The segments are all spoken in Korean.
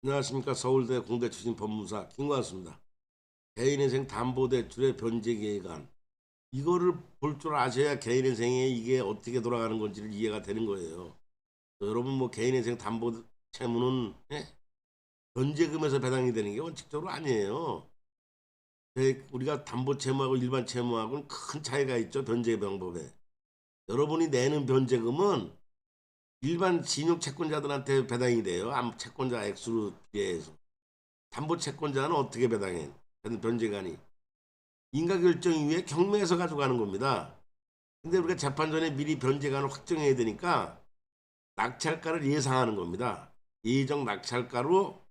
안녕하십니까. 서울대 공대 출신 법무사 김관수입니다. 개인인생 담보대출의 변제계획안, 이거를 볼 줄 아셔야 개인인생에 이게 어떻게 돌아가는 건지를 이해가 되는 거예요. 여러분, 뭐 개인인생 담보채무는 변제금에서 배당이 되는 게 원칙적으로 아니에요. 우리가 담보채무하고 일반 채무하고는 큰 차이가 있죠. 변제 방법에. 여러분이 내는 변제금은 일반 신용 채권자들한테 배당이 돼요. 채권자 액수로 비해서. 담보 채권자는 어떻게 배당해? 변제관이 인가결정 이후에 경매에서 가져가는 겁니다. 근데 우리가 재판전에 미리 변제관을 확정해야 되니까 낙찰가를 예상하는 겁니다. 예정 낙찰가로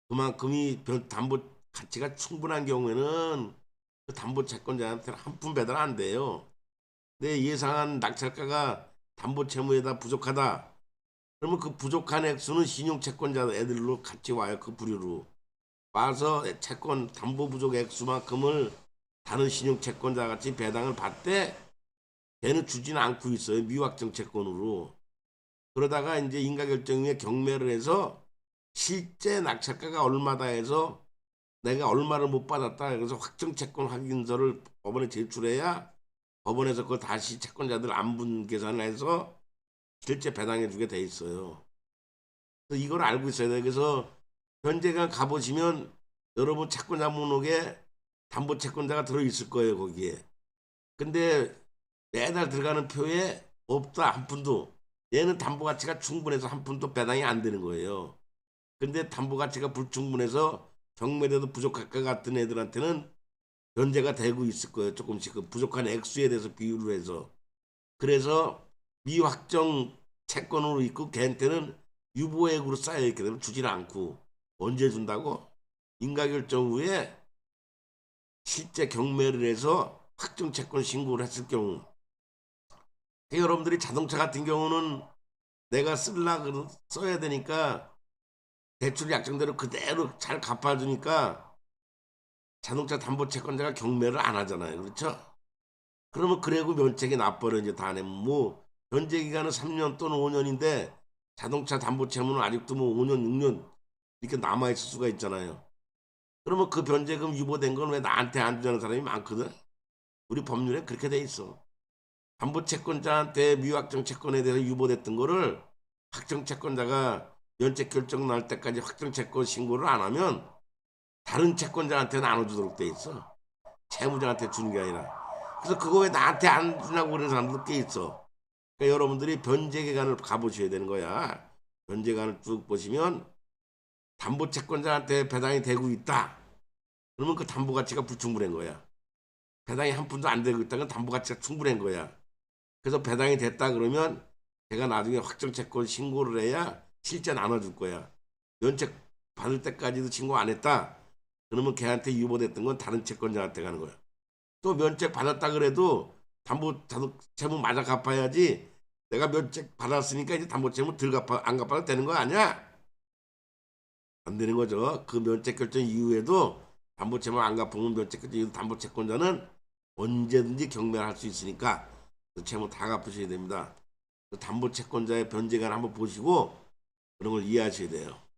그만큼이 담보 가치가 충분한 경우에는 그 담보 채권자한테는 한 푼 배당 안 돼요. 근데 예상한 낙찰가가 담보 채무에다 부족하다. 그러면 그 부족한 액수는 신용 채권자 애들로 같이 와요. 그 부류로. 와서 채권 담보 부족 액수만큼을 다른 신용 채권자 같이 배당을 받되 걔는 주지는 않고 있어요. 미확정 채권으로. 그러다가 이제 인가결정에 경매를 해서 실제 낙찰가가 얼마다 해서 내가 얼마를 못 받았다. 그래서 확정 채권 확인서를 법원에 제출해야 법원에서 그걸 다시 채권자들 안분 계산을 해서 실제 배당해 주게 돼 있어요. 그래서 이걸 알고 있어야 돼요. 그래서 현재가 가보시면 여러분 채권자 목록에 담보 채권자가 들어있을 거예요, 거기에. 근데 매달 들어가는 표에 없다, 한 푼도. 얘는 담보 가치가 충분해서 한 푼도 배당이 안 되는 거예요. 근데 담보 가치가 불충분해서 경매대도 부족할 것 같은 애들한테는 변제가 되고 있을 거예요. 조금씩 그 부족한 액수에 대해서 비율을 해서. 그래서 미확정 채권으로 있고 걔한테는 유보액으로 쌓여 있게 되면 주지는 않고 언제 준다고? 인가결정 후에 실제 경매를 해서 확정 채권 신고를 했을 경우, 여러분들이 자동차 같은 경우는 내가 써야 되니까 대출 약정대로 그대로 잘 갚아주니까 자동차 담보 채권자가 경매를 안 하잖아요. 그렇죠? 그러면 그래고 면책이 나버려 이제 다 내면 뭐 변제 기간은 3년 또는 5년인데 자동차 담보 채무는 아직도 뭐 5년, 6년 이렇게 남아 있을 수가 있잖아요. 그러면 그 변제금 유보된 건 왜 나한테 안 주자는 사람이 많거든. 우리 법률에 그렇게 돼 있어. 담보 채권자한테 미확정 채권에 대해서 유보됐던 거를 확정 채권자가 면책 결정 날 때까지 확정 채권 신고를 안 하면 다른 채권자한테 나눠주도록 돼 있어. 채무자한테 주는 게 아니라. 그래서 그거 왜 나한테 안 주냐고 그러는 사람도 꽤 있어. 그러니까 여러분들이 변제기간을 가보셔야 되는 거야. 변제기간을 쭉 보시면 담보 채권자한테 배당이 되고 있다. 그러면 그 담보 가치가 불충분한 거야. 배당이 한 푼도 안 되고 있다는 담보 가치가 충분한 거야. 그래서 배당이 됐다 그러면 걔가 나중에 확정 채권 신고를 해야 실제 나눠줄 거야. 면책 받을 때까지도 신고 안 했다. 그러면 걔한테 유보됐던 건 다른 채권자한테 가는 거야. 또 면책 받았다 그래도 담보 채무 맞아 갚아야지. 내가 면책 받았으니까 이제 담보 채무 덜 갚아 안 갚아도 되는 거 아니야? 안 되는 거죠. 그 면책 결정 이후에도 담보 채무 안 갚으면 면책 결정 이후 담보 채권자는 언제든지 경매할 수 있으니까 그 채무 다 갚으셔야 됩니다. 그 담보 채권자의 변제관 한번 보시고 그런 걸 이해하셔야 돼요.